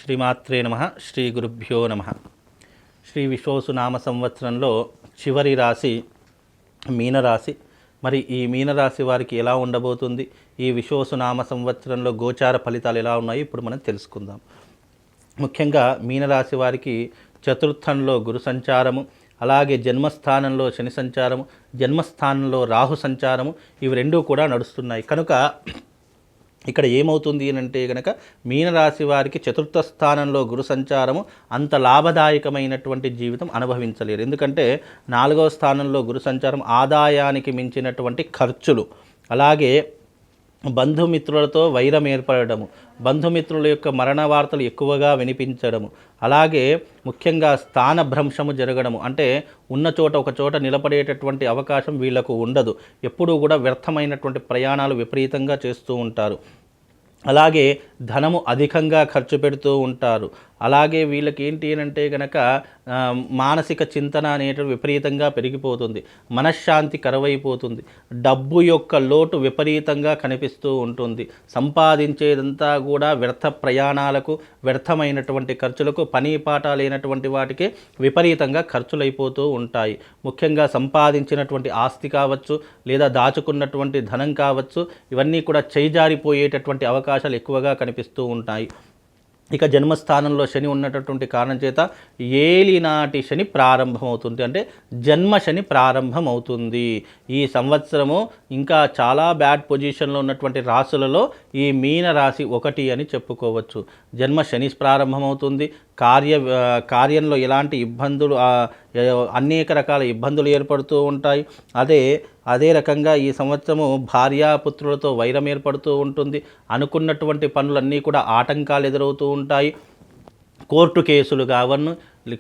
శ్రీమాత్రే నమః. శ్రీ గురుభ్యో నమః. శ్రీ విశ్వవసునామ సంవత్సరంలో చివరి రాశి మీనరాశి. మరి ఈ మీనరాశి వారికి ఎలా ఉండబోతుంది, ఈ విశ్వవసునామ సంవత్సరంలో గోచార ఫలితాలు ఎలా ఉన్నాయి ఇప్పుడు మనం తెలుసుకుందాం. ముఖ్యంగా మీనరాశి వారికి చతుర్థంలో గురు సంచారము, అలాగే జన్మస్థానంలో శని సంచారము, జన్మస్థానంలో రాహు సంచారము, ఇవి రెండూ కూడా నడుస్తున్నాయి. కనుక ఇక్కడ ఏమవుతుంది అంటే కనుక మీనరాశి వారికి చతుర్థ స్థానంలో గురు సంచారము అంత లాభదాయకమైనటువంటి జీవితం అనుభవించలేరు. ఎందుకంటే 4వ స్థానంలో గురు సంచారం ఆదాయానికి మించినటువంటి ఖర్చులు, అలాగే బంధుమిత్రులతో వైరం ఏర్పడము, బంధుమిత్రుల యొక్క మరణ వార్తలు ఎక్కువగా వినిపించడము, అలాగే ముఖ్యంగా స్థానభ్రంశము జరగడము, అంటే ఉన్న చోట ఒక చోట నిలబడేటటువంటి అవకాశం వీళ్లకు ఉండదు. ఎప్పుడూ కూడా వ్యర్థమైనటువంటి ప్రయాణాలు విపరీతంగా చేస్తూ ఉంటారు. అలాగే ధనము అధికంగా ఖర్చు పెడుతూ ఉంటారు. అలాగే వీళ్ళకి ఏంటి అంటే కనుక మానసిక చింతన అనేటివి విపరీతంగా పెరిగిపోతుంది, మనశ్శాంతి కరువైపోతుంది, డబ్బు యొక్క లోటు విపరీతంగా కనిపిస్తూ ఉంటుంది. సంపాదించేదంతా కూడా వ్యర్థ ప్రయాణాలకు, వ్యర్థమైనటువంటి ఖర్చులకు, పని పాట లేనటువంటి వాటికి విపరీతంగా ఖర్చులైపోతూ ఉంటాయి. ముఖ్యంగా సంపాదించినటువంటి ఆస్తి కావచ్చు, లేదా దాచుకున్నటువంటి ధనం కావచ్చు, ఇవన్నీ కూడా చేజారిపోయేటటువంటి అవకాశాలు ఎక్కువగా కనిపిస్తూ ఉంటాయి. ఇక జన్మస్థానంలో శని ఉన్నటువంటి కారణం చేత ఏలినాటి శని ప్రారంభమవుతుంది, అంటే జన్మ శని ప్రారంభమవుతుంది. ఈ సంవత్సరము ఇంకా చాలా బ్యాడ్ పొజిషన్లో ఉన్నటువంటి రాశులలో ఈ మీన రాశి ఒకటి అని చెప్పుకోవచ్చు. జన్మ శని ప్రారంభమవుతుంది. కార్యంలో ఎలాంటి ఇబ్బందులు, అనేక రకాల ఇబ్బందులు ఏర్పడుతూ ఉంటాయి. అదే రకంగా ఈ సంవత్సరము భార్యాపుత్రులతో వైరం ఏర్పడుతూ ఉంటుంది. అనుకున్నటువంటి పనులన్నీ కూడా ఆటంకాలు ఎదురవుతూ ఉంటాయి. కోర్టు కేసులు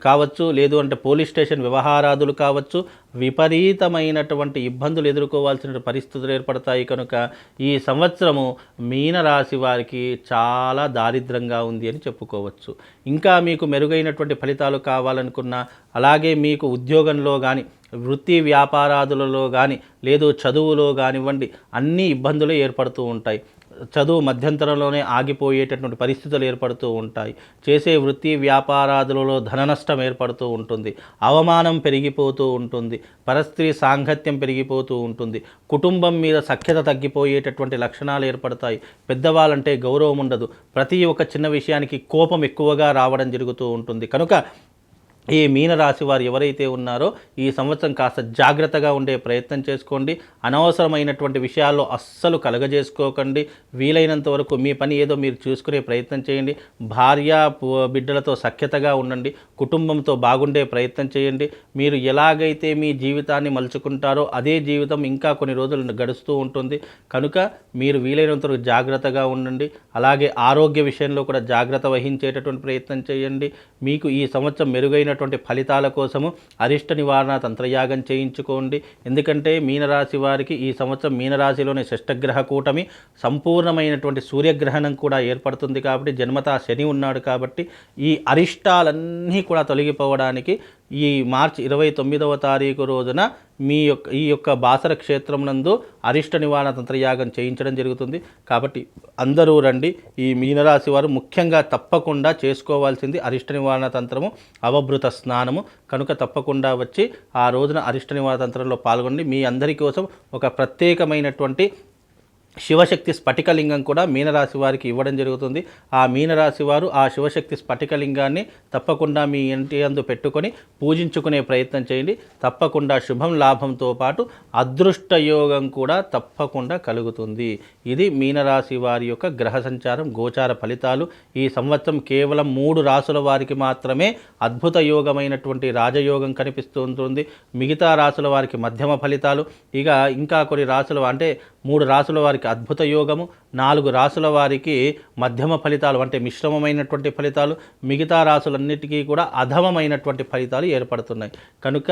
కావచ్చు, లేదు అంటే పోలీస్ స్టేషన్ వ్యవహారాదులు కావచ్చు, విపరీతమైనటువంటి ఇబ్బందులు ఎదుర్కోవాల్సిన పరిస్థితులు ఏర్పడతాయి. కనుక ఈ సంవత్సరము మీనరాశి వారికి చాలా దారిద్రంగా ఉంది అని చెప్పుకోవచ్చు. ఇంకా మీకు మెరుగైనటువంటి ఫలితాలు కావాలనుకున్నా, అలాగే మీకు ఉద్యోగంలో కానీ, వృత్తి వ్యాపారాదులలో కానీ, లేదు చదువులో కానివ్వండి, అన్ని ఇబ్బందులు ఏర్పడుతూ ఉంటాయి. చదువు మధ్యంతరంలోనే ఆగిపోయేటటువంటి పరిస్థితులు ఏర్పడుతూ ఉంటాయి. చేసే వృత్తి వ్యాపారాదులలో ధన నష్టం ఏర్పడుతూ ఉంటుంది. అవమానం పెరిగిపోతూ ఉంటుంది. పరస్త్రీ సాంగత్యం పెరిగిపోతూ ఉంటుంది. కుటుంబం మీద సఖ్యత తగ్గిపోయేటటువంటి లక్షణాలు ఏర్పడతాయి. పెద్దవాళ్ళంటే గౌరవం ఉండదు. ప్రతి ఒక్క చిన్న విషయానికి కోపం ఎక్కువగా రావడం జరుగుతూ ఉంటుంది. కనుక ఈ మీనరాశి వారు ఎవరైతే ఉన్నారో ఈ సంవత్సరం కాస్త జాగ్రత్తగా ఉండే ప్రయత్నం చేసుకోండి. అనవసరమైనటువంటి విషయాల్లో అస్సలు కలగజేసుకోకండి. వీలైనంత వరకు మీ పని ఏదో మీరు చూసుకునే ప్రయత్నం చేయండి. భార్య బిడ్డలతో సఖ్యతగా ఉండండి. కుటుంబంతో బాగుండే ప్రయత్నం చేయండి. మీరు ఎలాగైతే మీ జీవితాన్ని మలుచుకుంటారో అదే జీవితం ఇంకా కొన్ని రోజులు గడుస్తూ ఉంటుంది. కనుక మీరు వీలైనంత వరకు జాగ్రత్తగా ఉండండి. అలాగే ఆరోగ్య విషయంలో కూడా జాగ్రత్త వహించేటటువంటి ప్రయత్నం చేయండి. మీకు ఈ సంవత్సరం మెరుగైన ఫలితాల కోసము అరిష్ట నివారణ తంత్రయాగం చేయించుకోండి. ఎందుకంటే మీనరాశి వారికి ఈ సంవత్సరం మీనరాశిలోని షష్టగ్రహ కూటమి, సంపూర్ణమైనటువంటి సూర్యగ్రహణం కూడా ఏర్పడుతుంది. కాబట్టి జన్మతా శని ఉన్నాడు. కాబట్టి ఈ అరిష్టాలన్నీ కూడా తొలగిపోవడానికి ఈ మార్చి 29వ తారీఖు రోజున ఈ యొక్క బాసర క్షేత్రం నందు అరిష్ట నివారణ తంత్రయాగం చేయించడం జరుగుతుంది. కాబట్టి అందరూ రండి. ఈ మీనరాశి వారు ముఖ్యంగా తప్పకుండా చేసుకోవాల్సింది అరిష్ట నివారణ తంత్రము, అవభృత స్నానము. కనుక తప్పకుండా వచ్చి ఆ రోజున అరిష్ట నివారణ తంత్రంలో పాల్గొండి. మీ అందరి కోసం ఒక ప్రత్యేకమైనటువంటి శివశక్తి స్ఫటికలింగం కూడా మీనరాశి వారికి ఇవ్వడం జరుగుతుంది. ఆ మీనరాశి వారు ఆ శివశక్తి స్ఫటికలింగాన్ని తప్పకుండా మీ ఇంటి యందు పెట్టుకొని పూజించుకునే ప్రయత్నం చేయండి. తప్పకుండా శుభం లాభంతో పాటు అదృష్ట యోగం కూడా తప్పకుండా కలుగుతుంది. ఇది మీనరాశి వారి యొక్క గ్రహ సంచారం, గోచార ఫలితాలు. ఈ సంవత్సరం కేవలం 3 రాశుల వారికి మాత్రమే అద్భుత యోగమైనటువంటి రాజయోగం కనిపిస్తూ ఉంటుంది. మిగతా రాశుల వారికి మధ్యమ ఫలితాలు. ఇంకా కొన్ని రాశులు అంటే 3 రాశుల వారికి అద్భుత యోగము, 4 రాశుల వారికి మధ్యమ ఫలితాలు అంటే మిశ్రమమైనటువంటి ఫలితాలు, మిగతా రాశులన్నిటికీ కూడా అధమమైనటువంటి ఫలితాలు ఏర్పడుతున్నాయి. కనుక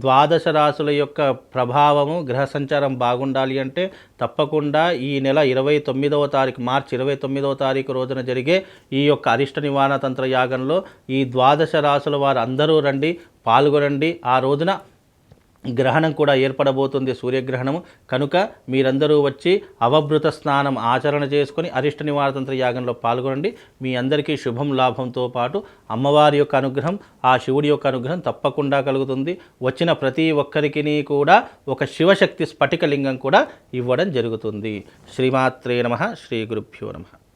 12 రాశుల యొక్క ప్రభావము, గ్రహ సంచారం బాగుండాలి అంటే తప్పకుండా ఈ నెల 29వ తారీఖు, మార్చి 29వ తారీఖు రోజున జరిగే ఈ యొక్క అరిష్ట నివారణ తంత్ర యాగంలో ఈ 12 రాశుల వారు అందరూ రండి, పాల్గొనండి. ఆ రోజున గ్రహణం కూడా ఏర్పడబోతుంది, సూర్యగ్రహణము. కనుక మీరందరూ వచ్చి అవభృత స్నానం ఆచరణ చేసుకొని అరిష్ట నివారతంత్ర యాగంలో పాల్గొనండి. మీ అందరికీ శుభం లాభంతో పాటు అమ్మవారి యొక్క అనుగ్రహం, ఆ శివుడి యొక్క అనుగ్రహం తప్పకుండా కలుగుతుంది. వచ్చిన ప్రతి ఒక్కరికి కూడా ఒక శివశక్తి స్ఫటికలింగం కూడా ఇవ్వడం జరుగుతుంది. శ్రీమాత్రే నమః. శ్రీ గురుభ్యో నమః.